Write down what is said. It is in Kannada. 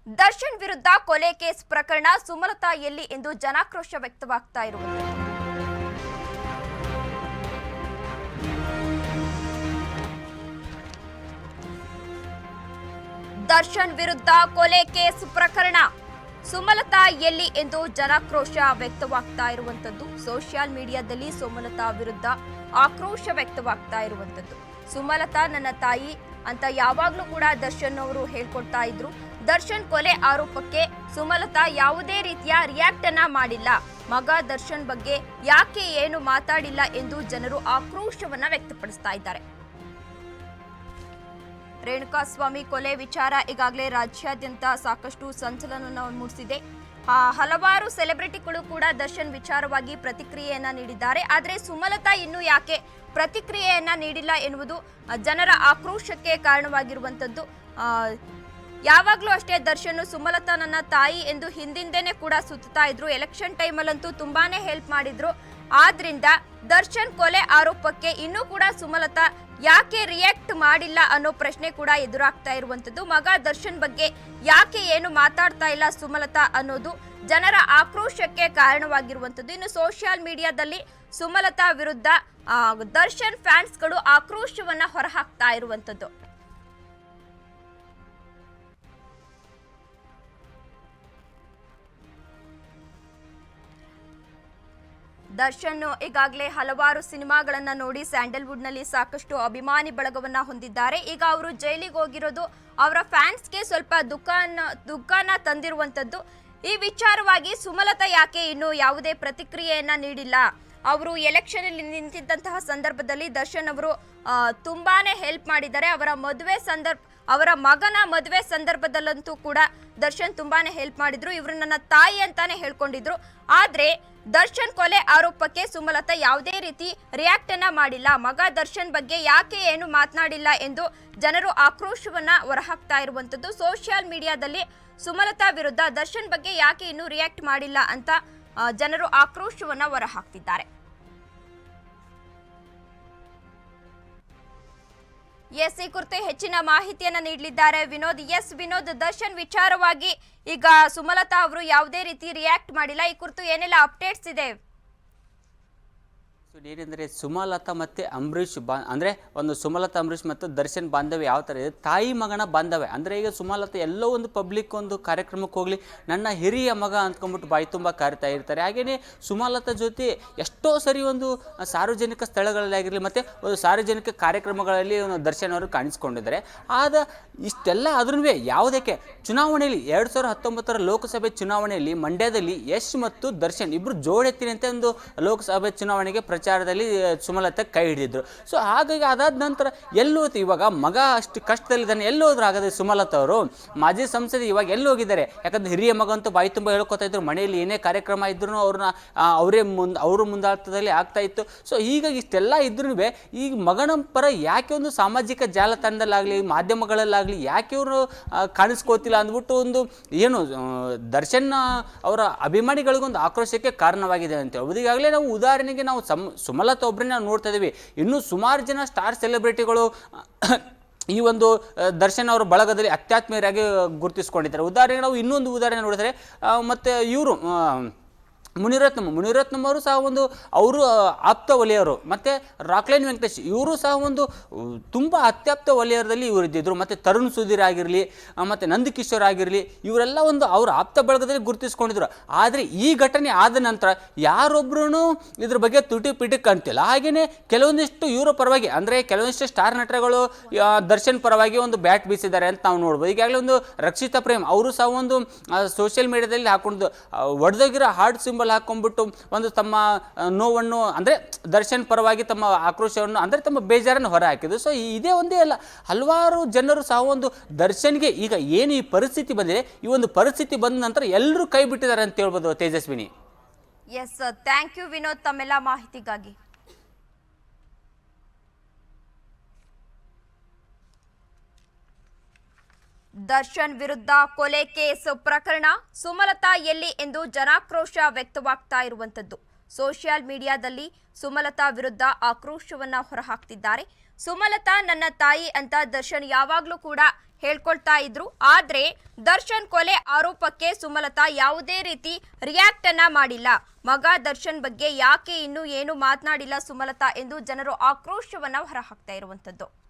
ದರ್ಶನ್ ವಿರುದ್ಧ ಕೊಲೆ ಕೇಸ್ ಪ್ರಕರಣ ಸುಮಲತಾ ಎಲ್ಲಿ ಎಂದು ಜನಾಕ್ರೋಶ ವ್ಯಕ್ತವಾಗ್ತಾ ಇರುವುದು. ದರ್ಶನ್ ವಿರುದ್ಧ ಕೊಲೆ ಕೇಸ್ ಪ್ರಕರಣ ಸುಮಲತಾ ಎಲ್ಲಿ ಎಂದು ಜನಾಕ್ರೋಶ ವ್ಯಕ್ತವಾಗ್ತಾ ಇರುವಂತದ್ದು. ಸೋಷಿಯಲ್ ಮೀಡಿಯಾದಲ್ಲಿ ಸುಮಲತಾ ವಿರುದ್ಧ ಆಕ್ರೋಶ ವ್ಯಕ್ತವಾಗ್ತಾ ಇರುವಂತದ್ದು. ಸುಮಲತಾ ನನ್ನ ತಾಯಿ ಅಂತ ಯಾವಾಗ್ಲೂ ಕೂಡ ದರ್ಶನ್ ಅವರು ಹೇಳ್ಕೊಡ್ತಾ ಇದ್ರು. ದರ್ಶನ್ ಕೊಲೆ ಆರೋಪಕ್ಕೆ ಸುಮಲತಾ ಯಾವುದೇ ರೀತಿಯ ರಿಯಾಕ್ಟ್ ಅನ್ನ ಮಾಡಿಲ್ಲ. ಮಗ ದರ್ಶನ್ ಬಗ್ಗೆ ಯಾಕೆ ಏನು ಮಾತಾಡಿಲ್ಲ ಎಂದು ಜನರು ಆಕ್ರೋಶವನ್ನ ವ್ಯಕ್ತಪಡಿಸ್ತಾ ಇದ್ದಾರೆ. ರೇಣುಕಾಸ್ವಾಮಿ ಕೊಲೆ ವಿಚಾರ ಈಗಾಗಲೇ ರಾಜ್ಯಾದ್ಯಂತ ಸಾಕಷ್ಟು ಸಂಚಲನವನ್ನು ಮೂಡಿಸಿದೆ. ಹಲವಾರು ಸೆಲೆಬ್ರಿಟಿಗಳು ಕೂಡ ದರ್ಶನ್ ವಿಚಾರವಾಗಿ ಪ್ರತಿಕ್ರಿಯೆಯನ್ನ ನೀಡಿದ್ದಾರೆ. ಆದರೆ ಸುಮಲತಾ ಇನ್ನೂ ಯಾಕೆ ಪ್ರತಿಕ್ರಿಯೆಯನ್ನ ನೀಡಿಲ್ಲ ಎನ್ನುವುದು ಜನರ ಆಕ್ರೋಶಕ್ಕೆ ಕಾರಣವಾಗಿರುವಂತದ್ದು. ಯಾವಾಗಲೂ ಅಷ್ಟೇ ದರ್ಶನ್ ಸುಮಲತಾ ನನ್ನ ತಾಯಿ ಎಂದು ಹಿಂದಿಂದೇನೆ ಕೂಡ ಸುತ್ತಾ ಇದ್ರು. ಎಲೆಕ್ಷನ್ ಟೈಮಲ್ಲಂತೂ ತುಂಬಾನೇ ಹೆಲ್ಪ್ ಮಾಡಿದ್ರು. ಆದ್ರಿಂದ ದರ್ಶನ್ ಕೊಲೆ ಆರೋಪಕ್ಕೆ ಇನ್ನೂ ಕೂಡ ಸುಮಲತಾ ಯಾಕೆ ರಿಯಾಕ್ಟ್ ಮಾಡಿಲ್ಲ ಅನ್ನೋ ಪ್ರಶ್ನೆ ಕೂಡ ಎದುರಾಗ್ತಾ ಇರುವಂತದ್ದು. ಮಗ ದರ್ಶನ್ ಬಗ್ಗೆ ಯಾಕೆ ಏನು ಮಾತಾಡ್ತಾ ಇಲ್ಲ ಸುಮಲತಾ ಅನ್ನೋದು ಜನರ ಆಕ್ರೋಶಕ್ಕೆ ಕಾರಣವಾಗಿರುವಂತದ್ದು. ಇನ್ನು ಸೋಷಿಯಲ್ ಮೀಡಿಯಾದಲ್ಲಿ ಸುಮಲತಾ ವಿರುದ್ಧ ದರ್ಶನ್ ಫ್ಯಾನ್ಸ್ಗಳು ಆಕ್ರೋಶವನ್ನ ಹೊರಹಾಕ್ತಾ ಇರುವಂತದ್ದು. ದರ್ಶನ್ ಈಗಾಗಲೇ ಹಲವಾರು ಸಿನಿಮಾಗಳನ್ನ ನೋಡಿ ಸ್ಯಾಂಡಲ್ವುಡ್ ನಲ್ಲಿ ಸಾಕಷ್ಟು ಅಭಿಮಾನಿ ಬಳಗವನ್ನ ಹೊಂದಿದ್ದಾರೆ. ಈಗ ಅವರು ಜೈಲಿಗೆ ಹೋಗಿರೋದು ಅವರ ಫ್ಯಾನ್ಸ್ಗೆ ಸ್ವಲ್ಪ ದುಃಖನ ತಂದಿರುವಂತದ್ದು. ಈ ವಿಚಾರವಾಗಿ ಸುಮಲತಾ ಯಾಕೆ ಇನ್ನು ಯಾವುದೇ ಪ್ರತಿಕ್ರಿಯೆಯನ್ನ ನೀಡಿಲ್ಲ? ಅವರು ಎಲೆಕ್ಷನ್ ಅಲ್ಲಿ ನಿಂತಿದ್ದಂತಹ ಸಂದರ್ಭದಲ್ಲಿ ದರ್ಶನ್ ಅವರು ತುಂಬಾನೇ ಹೆಲ್ಪ್ ಮಾಡಿದ್ದಾರೆ. ಅವರ ಮಗನ ಮದುವೆ ಸಂದರ್ಭದಲ್ಲಂತೂ ಕೂಡ ದರ್ಶನ್ ತುಂಬಾನೇ ಹೆಲ್ಪ್ ಮಾಡಿದ್ರು. ಇವರು ನನ್ನ ತಾಯಿ ಅಂತಾನೆ ಹೇಳ್ಕೊಂಡಿದ್ರು. ಆದ್ರೆ ದರ್ಶನ್ ಕೊಲೆ ಆರೋಪಕ್ಕೆ ಸುಮಲತಾ ಯಾವುದೇ ರೀತಿ ರಿಯಾಕ್ಟ್ ಅನ್ನ ಮಾಡಿಲ್ಲ. ಮಗ ದರ್ಶನ್ ಬಗ್ಗೆ ಯಾಕೆ ಏನು ಮಾತನಾಡಿಲ್ಲ ಎಂದು ಜನರು ಆಕ್ರೋಶವನ್ನ ಹೊರಹಾಕ್ತಾ ಇರುವಂತದ್ದು. ಸೋಷಿಯಲ್ ಮೀಡಿಯಾದಲ್ಲಿ ಸುಮಲತಾ ವಿರುದ್ಧ ದರ್ಶನ್ ಬಗ್ಗೆ ಯಾಕೆ ಇನ್ನೂ ರಿಯಾಕ್ಟ್ ಮಾಡಿಲ್ಲ ಅಂತ ಜನರು ಆಕ್ರೋಶವನ್ನ ಹೊರಹಾಕ್ತಿದ್ದಾರೆ. ಎಸ್, ಈ ಕುರಿತು ಹೆಚ್ಚಿನ ಮಾಹಿತಿಯನ್ನ ನೀಡಲಿದ್ದಾರೆ ವಿನೋದ್. ಎಸ್ ವಿನೋದ್, ದರ್ಶನ್ ವಿಚಾರವಾಗಿ ಈಗ ಸುಮಲತಾ ಅವರು ಯಾವುದೇ ರೀತಿ ರಿಯಾಕ್ಟ್ ಮಾಡಿಲ್ಲ. ಈ ಕುರಿತು ಏನೆಲ್ಲ ಅಪ್ಡೇಟ್ಸ್ ಇದೆ? ಏನೆಂದರೆ ಸುಮಲತಾ ಮತ್ತು ಅಂಬರೀಷ್ ಅಂದರೆ ಒಂದು ಸುಮಲತಾ ಅಂಬರೀಷ್ ಮತ್ತು ದರ್ಶನ್ ಬಾಂಧವ್ಯ ಯಾವ ಥರ ಇದೆ, ತಾಯಿ ಮಗನ ಬಾಂಧವ್ಯ. ಅಂದರೆ ಈಗ ಸುಮಲತಾ ಎಲ್ಲೋ ಒಂದು ಪಬ್ಲಿಕ್ ಒಂದು ಕಾರ್ಯಕ್ರಮಕ್ಕೆ ಹೋಗಲಿ ನನ್ನ ಹಿರಿಯ ಮಗ ಅಂದ್ಕೊಂಡ್ಬಿಟ್ಟು ಬಾಯಿ ತುಂಬ ಕರಿತಾ ಇರ್ತಾರೆ. ಹಾಗೆಯೇ ಸುಮಲತಾ ಜೊತೆ ಎಷ್ಟೋ ಸರಿ ಒಂದು ಸಾರ್ವಜನಿಕ ಸ್ಥಳಗಳಲ್ಲಿ ಆಗಿರಲಿ ಮತ್ತು ಒಂದು ಸಾರ್ವಜನಿಕ ಕಾರ್ಯಕ್ರಮಗಳಲ್ಲಿ ದರ್ಶನ್ ಅವರು ಕಾಣಿಸ್ಕೊಂಡಿದ್ದಾರೆ. ಆದ ಇಷ್ಟೆಲ್ಲ ಆದ್ರೂ ಯಾವುದಕ್ಕೆ ಚುನಾವಣೆಯಲ್ಲಿ 2019 ಲೋಕಸಭೆ ಚುನಾವಣೆಯಲ್ಲಿ ಮಂಡ್ಯದಲ್ಲಿ ಯಶ್ ಮತ್ತು ದರ್ಶನ್ ಇಬ್ಬರು ಜೋಡೆತ್ತಿನಂತೆ ಒಂದು ಲೋಕಸಭೆ ಚುನಾವಣೆಗೆ ಪ್ರಚಾರದಲ್ಲಿ ಸುಮಲತಾ ಕೈ ಹಿಡಿದಿದ್ರು. ಸೊ ಹಾಗಾಗಿ ಅದಾದ ನಂತರ ಎಲ್ಲೋತು ಇವಾಗ ಮಗ ಅಷ್ಟು ಕಷ್ಟದಲ್ಲಿದ್ದಾನೆ, ಎಲ್ಲೋದ್ರು ಹಾಗಾದ್ರೆ ಸುಮಲತಾ ಅವರು ಮಾಜಿ ಸಂಸದೆ ಇವಾಗ ಎಲ್ಲಿ ಹೋಗಿದ್ದಾರೆ? ಯಾಕಂದ್ರೆ ಹಿರಿಯ ಮಗ ಅಂತೂ ಬಾಯಿ ತುಂಬ ಹೇಳ್ಕೊತಾ ಇದ್ರು. ಮನೆಯಲ್ಲಿ ಏನೇ ಕಾರ್ಯಕ್ರಮ ಇದ್ರು ಅವ್ರನ್ನ ಅವರು ಮುಂದಾಳತ್ವದಲ್ಲಿ ಆಗ್ತಾ ಇತ್ತು. ಸೊ ಹೀಗಾಗಿ ಇಷ್ಟೆಲ್ಲ ಇದ್ರೂ ಈಗ ಮಗನ ಪರ ಯಾಕೆ ಒಂದು ಸಾಮಾಜಿಕ ಜಾಲತಾಣದಲ್ಲಾಗಲಿ ಮಾಧ್ಯಮಗಳಲ್ಲಾಗಲಿ ಯಾಕೆ ಅವರು ಕಾಣಿಸ್ಕೋತಿಲ್ಲ ಅಂದ್ಬಿಟ್ಟು ಒಂದು ಏನು ದರ್ಶನ್ ಅವರ ಅಭಿಮಾನಿಗಳಿಗೊಂದು ಆಕ್ರೋಶಕ್ಕೆ ಕಾರಣವಾಗಿದೆ ಅಂತ ಹೇಳ್ಬೋದು. ಈಗಾಗಲೇ ನಾವು ಉದಾಹರಣೆಗೆ ನಾವು ಸುಮಲತಾ ಒಬ್ಬರನ್ನ ನಾವು ನೋಡ್ತಾ ಇದ್ದೀವಿ. ಇನ್ನೂ ಸುಮಾರು ಜನ ಸ್ಟಾರ್ ಸೆಲೆಬ್ರಿಟಿಗಳು ಈ ಒಂದು ದರ್ಶನ್ ಅವರ ಬಳಗದಲ್ಲಿ ಅತ್ಯಾತ್ಮೀಯರಾಗಿ ಗುರುತಿಸ್ಕೊಂಡಿದ್ದಾರೆ. ಉದಾಹರಣೆಗೆ ನಾವು ಇನ್ನೊಂದು ಉದಾಹರಣೆ ನೋಡಿದರೆ ಮತ್ತು ಇವರು ಮುನಿರತ್ನಂ ಅವರು ಸಹ ಒಂದು ಅವರು ಆಪ್ತ ವಲಯರು. ಮತ್ತು ರಾಕ್ಲೈನ್ ವೆಂಕಟೇಶ್ ಇವರು ಸಹ ಒಂದು ತುಂಬ ಅತ್ಯಾಪ್ತ ವಲಯದಲ್ಲಿ ಇವರು ಇದ್ದಿದ್ರು. ಮತ್ತು ತರುಣ್ ಸುಧೀರ್ ಆಗಿರಲಿ ಮತ್ತು ನಂದಕಿಶೋರ್ ಆಗಿರಲಿ ಇವರೆಲ್ಲ ಒಂದು ಅವರ ಆಪ್ತ ಬಳಗದಲ್ಲಿ ಗುರುತಿಸ್ಕೊಂಡಿದ್ರು. ಆದರೆ ಈ ಘಟನೆ ಆದ ನಂತರ ಯಾರೊಬ್ಬರೂ ಇದ್ರ ಬಗ್ಗೆ ತುಟಿ ಕಾಣ್ತಿಲ್ಲ. ಹಾಗೆಯೇ ಕೆಲವೊಂದಿಷ್ಟು ಇವರ ಪರವಾಗಿ ಅಂದರೆ ಕೆಲವೊಂದಿಷ್ಟು ಸ್ಟಾರ್ ನಟರುಗಳು ದರ್ಶನ್ ಪರವಾಗಿ ಒಂದು ಬ್ಯಾಟ್ ಬೀಸಿದ್ದಾರೆ ಅಂತ ನಾವು ನೋಡ್ಬೋದು. ಈಗಾಗಲೇ ಒಂದು ರಕ್ಷಿತಾ ಪ್ರೇಮ್ ಅವರು ಸಹ ಒಂದು ಸೋಷಿಯಲ್ ಮೀಡಿಯಾದಲ್ಲಿ ಹಾಕೊಂಡು ಒಡೆದೋಗಿರೋ ಹಾರ್ಟ್ ಸಿಂಬಲ್ ಹಾಕೊಂಡ್ಬಿಟ್ಟು ಒಂದು ತಮ್ಮ ನೋವನ್ನು ಅಂದರೆ ದರ್ಶನ್ ಪರವಾಗಿ ತಮ್ಮ ಆಕ್ರೋಶವನ್ನು ಅಂದರೆ ತಮ್ಮ ಬೇಜಾರನ್ನು ಹೊರ ಹಾಕಿದ್ರು. ಸೊ ಇದೇ ಒಂದೇ ಅಲ್ಲ, ಹಲವಾರು ಜನರು ಸಹ ಒಂದು ದರ್ಶನ್ಗೆ ಈಗ ಏನು ಈ ಪರಿಸ್ಥಿತಿ ಬಂದಿದೆ, ಈ ಒಂದು ಪರಿಸ್ಥಿತಿ ಬಂದ ನಂತರ ಎಲ್ಲರೂ ಕೈ ಬಿಟ್ಟಿದ್ದಾರೆ ಅಂತ ಹೇಳ್ಬೋದು. Tejaswini. Yes, thank you Vinod ತಮ್ಮೆಲ್ಲ ಮಾಹಿತಿಗಾಗಿ. ದರ್ಶನ್ ವಿರುದ್ಧ ಕೊಲೆ ಕೇಸ್ ಪ್ರಕರಣ ಸುಮಲತಾ ಎಲ್ಲಿ ಎಂದು ಜನಾಕ್ರೋಶ ವ್ಯಕ್ತವಾಗ್ತಾ ಇರುವಂತದ್ದು. ಸೋಷಿಯಲ್ ಮೀಡಿಯಾದಲ್ಲಿ ಸುಮಲತಾ ವಿರುದ್ಧ ಆಕ್ರೋಶವನ್ನ ಹೊರಹಾಕ್ತಿದ್ದಾರೆ. ಸುಮಲತಾ ನನ್ನ ತಾಯಿ ಅಂತ ದರ್ಶನ್ ಯಾವಾಗ್ಲೂ ಕೂಡ ಹೇಳ್ಕೊಳ್ತಾ ಇದ್ರು. ಆದ್ರೆ ದರ್ಶನ್ ಕೊಲೆ ಆರೋಪಕ್ಕೆ ಸುಮಲತಾ ಯಾವುದೇ ರೀತಿ ರಿಯಾಕ್ಟ್ ಅನ್ನ ಮಾಡಿಲ್ಲ. ಮಗ ದರ್ಶನ್ ಬಗ್ಗೆ ಯಾಕೆ ಇನ್ನೂ ಏನು ಮಾತನಾಡಿಲ್ಲ ಸುಮಲತಾ ಎಂದು ಜನರು ಆಕ್ರೋಶವನ್ನ ಹೊರಹಾಕ್ತಾ ಇರುವಂತದ್ದು.